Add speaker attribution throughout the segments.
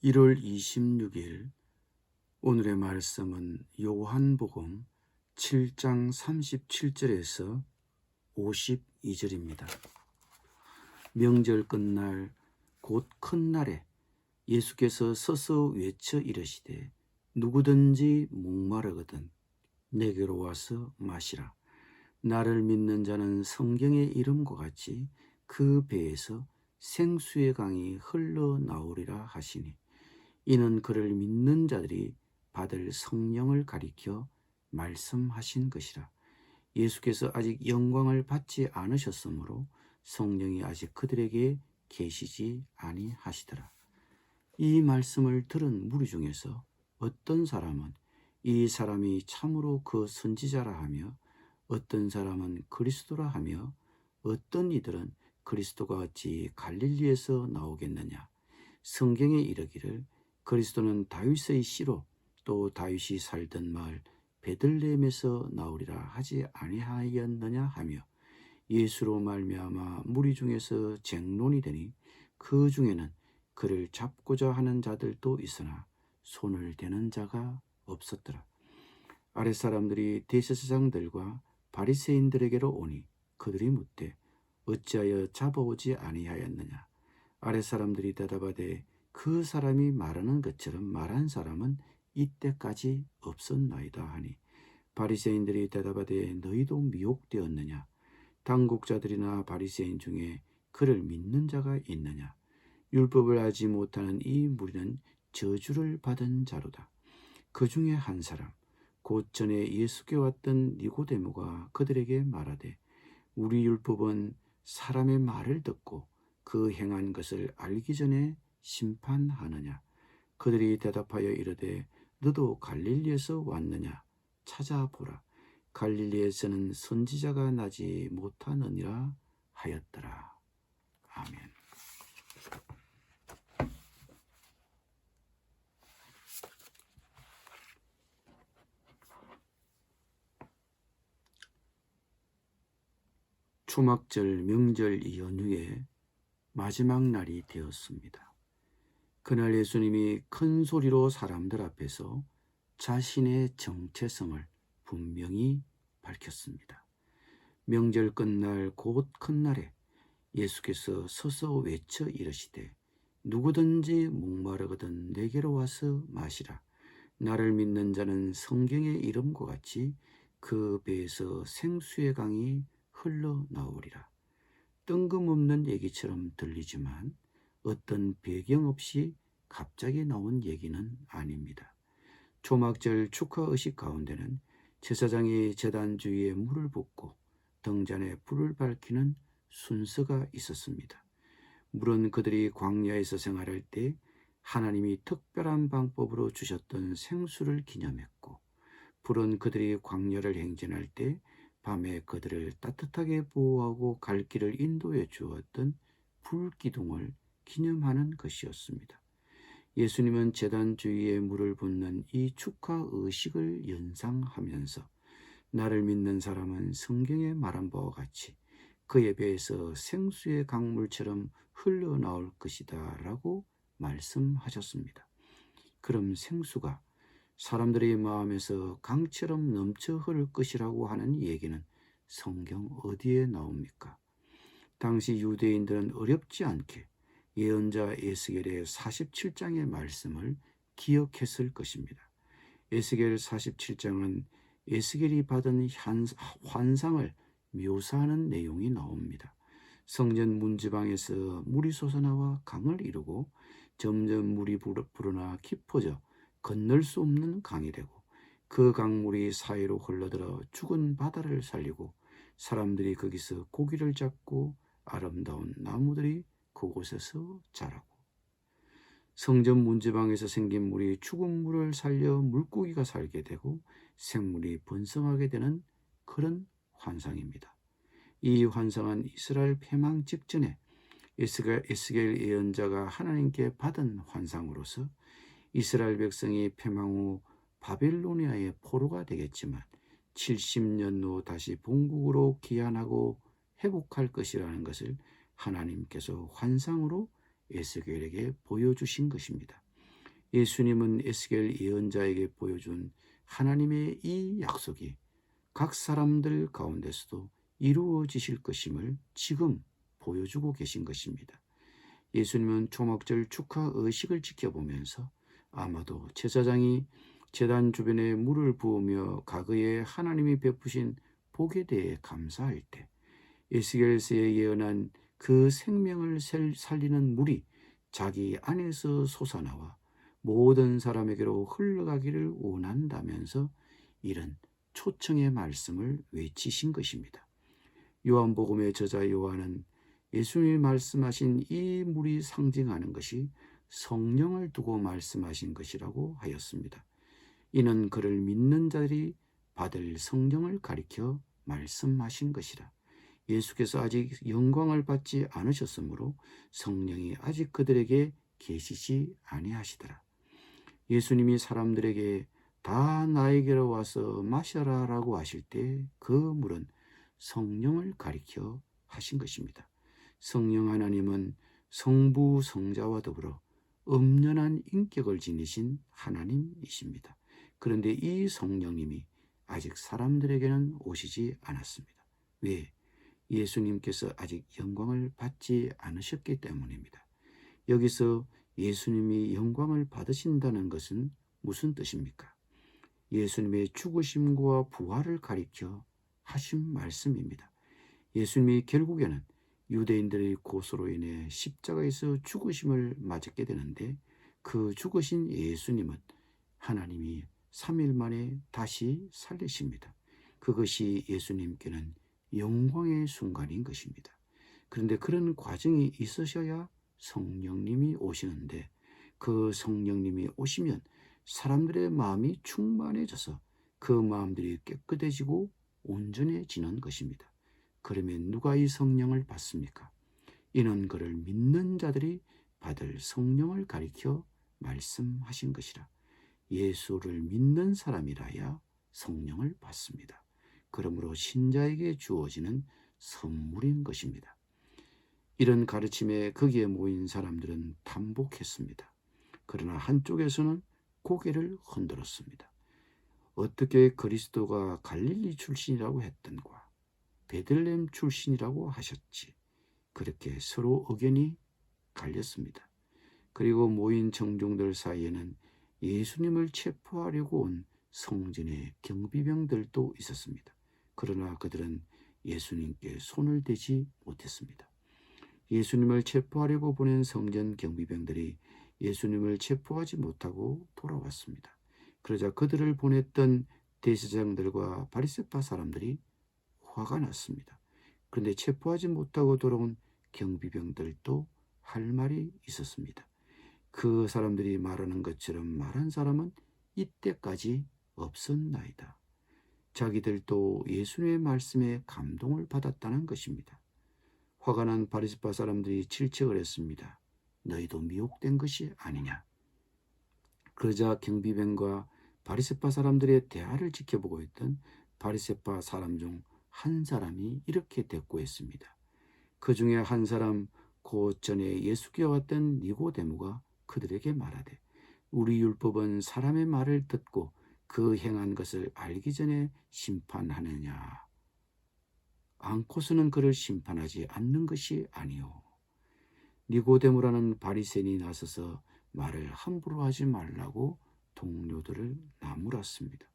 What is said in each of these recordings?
Speaker 1: 1월 26일 오늘의 말씀은 요한복음 7장 37절에서 52절입니다. 명절 끝날 곧 큰 날에 예수께서 서서 외쳐 이르시되 누구든지 목마르거든 내게로 와서 마시라. 나를 믿는 자는 성경의 이름과 같이 그 배에서 생수의 강이 흘러나오리라 하시니 이는 그를 믿는 자들이 받을 성령을 가리켜 말씀하신 것이라. 예수께서 아직 영광을 받지 않으셨으므로 성령이 아직 그들에게 계시지 아니하시더라. 이 말씀을 들은 무리 중에서 어떤 사람은 이 사람이 참으로 그 선지자라 하며 어떤 사람은 그리스도라 하며 어떤 이들은 그리스도가 어찌 갈릴리에서 나오겠느냐. 성경에 이르기를 그리스도는 다윗의 씨로 또 다윗이 살던 마을 베들레헴에서 나오리라 하지 아니하였느냐 하며 예수로 말미암아 무리 중에서 쟁론이 되니 그 중에는 그를 잡고자 하는 자들도 있으나 손을 대는 자가 없었더라. 아랫사람들이 대제사장들과 바리새인들에게로 오니 그들이 묻되 어찌하여 잡아오지 아니하였느냐. 아랫사람들이 대답하되 그 사람이 말하는 것처럼 말한 사람은 이때까지 없었나이다 하니 바리새인들이 대답하되 너희도 미혹되었느냐. 당국자들이나 바리새인 중에 그를 믿는 자가 있느냐. 율법을 알지 못하는 이 무리는 저주를 받은 자로다. 그 중에 한 사람 곧 전에 예수께 왔던 니고데모가 그들에게 말하되 우리 율법은 사람의 말을 듣고 그 행한 것을 알기 전에 심판하느냐. 그들이 대답하여 이르되 너도 갈릴리에서 왔느냐. 찾아보라. 갈릴리에서는 선지자가 나지 못하느니라 하였더라. 아멘. 초막절 명절 연휴의 마지막 날이 되었습니다. 그날 예수님이 큰 소리로 사람들 앞에서 자신의 정체성을 분명히 밝혔습니다. 명절 끝날 곧 큰 날에 예수께서 서서 외쳐 이르시되 누구든지 목마르거든 내게로 와서 마시라. 나를 믿는 자는 성경의 이름과 같이 그 배에서 생수의 강이 흘러나오리라. 뜬금없는 얘기처럼 들리지만 어떤 배경 없이 갑자기 나온 얘기는 아닙니다. 초막절 축하의식 가운데는 제사장이 제단 주위에 물을 붓고 등잔에 불을 밝히는 순서가 있었습니다. 물은 그들이 광야에서 생활할 때 하나님이 특별한 방법으로 주셨던 생수를 기념했고, 불은 그들이 광야를 행진할 때 밤에 그들을 따뜻하게 보호하고 갈 길을 인도해 주었던 불기둥을 기념하는 것이었습니다. 예수님은 제단 주위에 물을 붓는 이 축하 의식을 연상하면서 나를 믿는 사람은 성경에 말한 바와 같이 그의 배에서 생수의 강물처럼 흘러나올 것이다 라고 말씀하셨습니다. 그럼 생수가 사람들의 마음에서 강처럼 넘쳐 흐를 것이라고 하는 얘기는 성경 어디에 나옵니까? 당시 유대인들은 어렵지 않게 예언자 에스겔의 47장의 말씀을 기억했을 것입니다. 에스겔 47장은 에스겔이 받은 환상을 묘사하는 내용이 나옵니다. 성전 문지방에서 물이 솟아나와 강을 이루고 점점 물이 불어나 깊어져 건널 수 없는 강이 되고 그 강물이 사이로 흘러들어 죽은 바다를 살리고 사람들이 거기서 고기를 잡고 아름다운 나무들이 그곳에서 자라고 성전 문지방에서 생긴 물이 죽은 물을 살려 물고기가 살게 되고 생물이 번성하게 되는 그런 환상입니다. 이 환상은 이스라엘 패망 직전에 에스겔 예언자가 하나님께 받은 환상으로서 이스라엘 백성이 패망 후 바벨로니아의 포로가 되겠지만 70년 후 다시 본국으로 귀환하고 회복할 것이라는 것을 하나님께서 환상으로 에스겔에게 보여주신 것입니다. 예수님은 에스겔 예언자에게 보여준 하나님의 이 약속이 각 사람들 가운데서도 이루어지실 것임을 지금 보여주고 계신 것입니다. 예수님은 초막절 축하 의식을 지켜보면서 아마도 제사장이 제단 주변에 물을 부으며 과거에 하나님이 베푸신 복에 대해 감사할 때 에스겔서에 예언한 그 생명을 살리는 물이 자기 안에서 솟아나와 모든 사람에게로 흘러가기를 원한다면서 이런 초청의 말씀을 외치신 것입니다. 요한복음의 저자 요한은 예수님이 말씀하신 이 물이 상징하는 것이 성령을 두고 말씀하신 것이라고 하였습니다. 이는 그를 믿는 자들이 받을 성령을 가리켜 말씀하신 것이라. 예수께서 아직 영광을 받지 않으셨으므로 성령이 아직 그들에게 계시지 아니하시더라. 예수님이 사람들에게 다 나에게로 와서 마셔라라고 하실 때 그 물은 성령을 가리켜 하신 것입니다. 성령 하나님은 성부 성자와 더불어 엄연한 인격을 지니신 하나님이십니다. 그런데 이 성령님이 아직 사람들에게는 오시지 않았습니다. 왜? 예수님께서 아직 영광을 받지 않으셨기 때문입니다. 여기서 예수님이 영광을 받으신다는 것은 무슨 뜻입니까? 예수님의 죽으심과 부활을 가리켜 하신 말씀입니다. 예수님이 결국에는 유대인들의 고소로 인해 십자가에서 죽으심을 맞게 되는데 그 죽으신 예수님은 하나님이 3일 만에 다시 살리십니다. 그것이 예수님께는 영광의 순간인 것입니다. 그런데 그런 과정이 있으셔야 성령님이 오시는데 그 성령님이 오시면 사람들의 마음이 충만해져서 그 마음들이 깨끗해지고 온전해지는 것입니다. 그러면 누가 이 성령을 받습니까? 이는 그를 믿는 자들이 받을 성령을 가리켜 말씀하신 것이라. 예수를 믿는 사람이라야 성령을 받습니다. 그러므로 신자에게 주어지는 선물인 것입니다. 이런 가르침에 거기에 모인 사람들은 담복했습니다. 그러나 한쪽에서는 고개를 흔들었습니다. 어떻게 그리스도가 갈릴리 출신이라고 했던가 베들레헴 출신이라고 하셨지. 그렇게 서로 의견이 갈렸습니다. 그리고 모인 청중들 사이에는 예수님을 체포하려고 온 성전의 경비병들도 있었습니다. 그러나 그들은 예수님께 손을 대지 못했습니다. 예수님을 체포하려고 보낸 성전 경비병들이 예수님을 체포하지 못하고 돌아왔습니다. 그러자 그들을 보냈던 대제사장들과 바리새파 사람들이 화가 났습니다. 그런데 체포하지 못하고 돌아온 경비병들도 할 말이 있었습니다. 그 사람들이 말하는 것처럼 말한 사람은 이때까지 없었나이다. 자기들도 예수님의 말씀에 감동을 받았다는 것입니다. 화가 난 바리새파 사람들이 질책을 했습니다. 너희도 미혹된 것이 아니냐. 그러자 경비병과 바리새파 사람들의 대화를 지켜보고 있던 바리새파 사람 중 한 사람이 이렇게 대꾸했습니다. 그 중에 한 사람 곧 전에 예수께 왔던 니고데모가 그들에게 말하되 우리 율법은 사람의 말을 듣고 그 행한 것을 알기 전에 심판하느냐 않고서는 그를 심판하지 않는 것이 아니오. 니고데모라는 바리새인이 나서서 말을 함부로 하지 말라고 동료들을 나무랐습니다.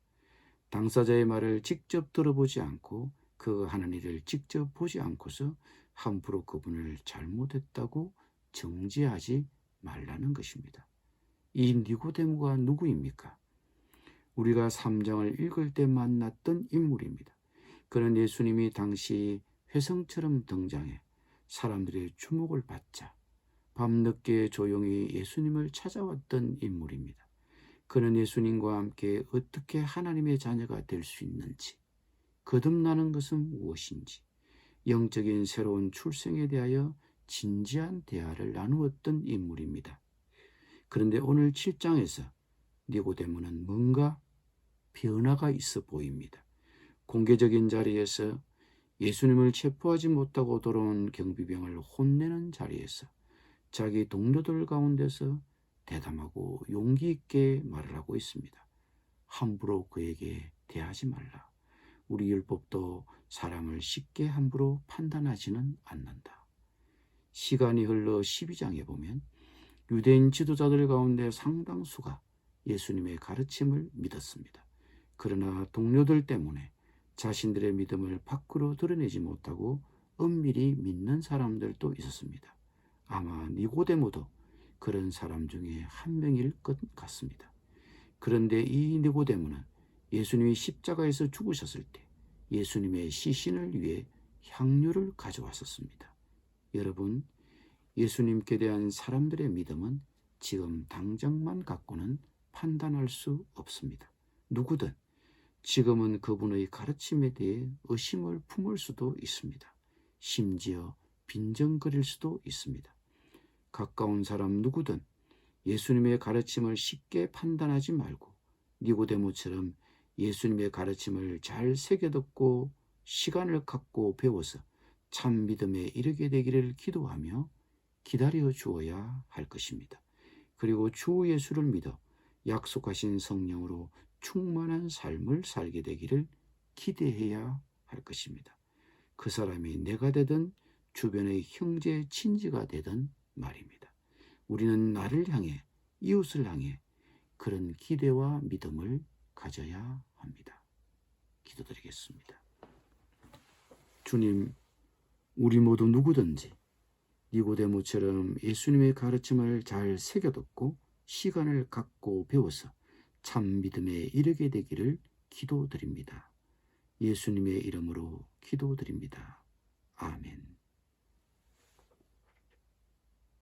Speaker 1: 당사자의 말을 직접 들어보지 않고 그 하는 일을 직접 보지 않고서 함부로 그분을 잘못했다고 정죄하지 말라는 것입니다. 이 니고데모가 누구입니까? 우리가 3장을 읽을 때 만났던 인물입니다. 그는 예수님이 당시 회성처럼 등장해 사람들의 주목을 받자 밤늦게 조용히 예수님을 찾아왔던 인물입니다. 그는 예수님과 함께 어떻게 하나님의 자녀가 될 수 있는지, 거듭나는 것은 무엇인지, 영적인 새로운 출생에 대하여 진지한 대화를 나누었던 인물입니다. 그런데 오늘 7장에서 니고데모는 뭔가 변화가 있어 보입니다. 공개적인 자리에서 예수님을 체포하지 못하고 돌아온 경비병을 혼내는 자리에서 자기 동료들 가운데서 대담하고 용기 있게 말을 하고 있습니다. 함부로 그에게 대하지 말라. 우리 율법도 사람을 쉽게 함부로 판단하지는 않는다. 시간이 흘러 12장에 보면 유대인 지도자들 가운데 상당수가 예수님의 가르침을 믿었습니다. 그러나 동료들 때문에 자신들의 믿음을 밖으로 드러내지 못하고 은밀히 믿는 사람들도 있었습니다. 아마 니고데모도 그런 사람 중에 한 명일 것 같습니다. 그런데 이 니고데모는 예수님이 십자가에서 죽으셨을 때 예수님의 시신을 위해 향유를 가져왔었습니다. 여러분, 예수님께 대한 사람들의 믿음은 지금 당장만 갖고는 판단할 수 없습니다. 누구든 지금은 그분의 가르침에 대해 의심을 품을 수도 있습니다. 심지어 빈정거릴 수도 있습니다. 가까운 사람 누구든 예수님의 가르침을 쉽게 판단하지 말고 니고데모처럼 예수님의 가르침을 잘 새겨듣고 시간을 갖고 배워서 참 믿음에 이르게 되기를 기도하며 기다려 주어야 할 것입니다. 그리고 주 예수를 믿어 약속하신 성령으로 충만한 삶을 살게 되기를 기대해야 할 것입니다. 그 사람이 내가 되든 주변의 형제 친지가 되든 말입니다. 우리는 나를 향해, 이웃을 향해 그런 기대와 믿음을 가져야 합니다. 기도드리겠습니다. 주님, 우리 모두 누구든지 니고데모처럼 예수님의 가르침을 잘 새겨듣고 시간을 갖고 배워서 참 믿음에 이르게 되기를 기도드립니다. 예수님의 이름으로 기도드립니다. 아멘.